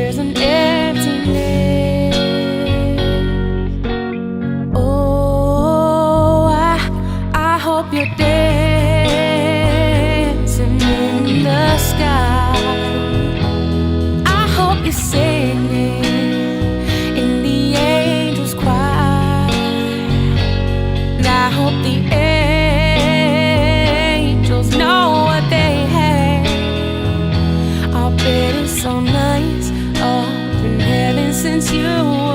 there's an emptiness. Oh, I hope you're dancing in the sky. I hope you're singing in the angels' choir. And I hope the angels know what they have. I'll bet it's so nice up in heaven since you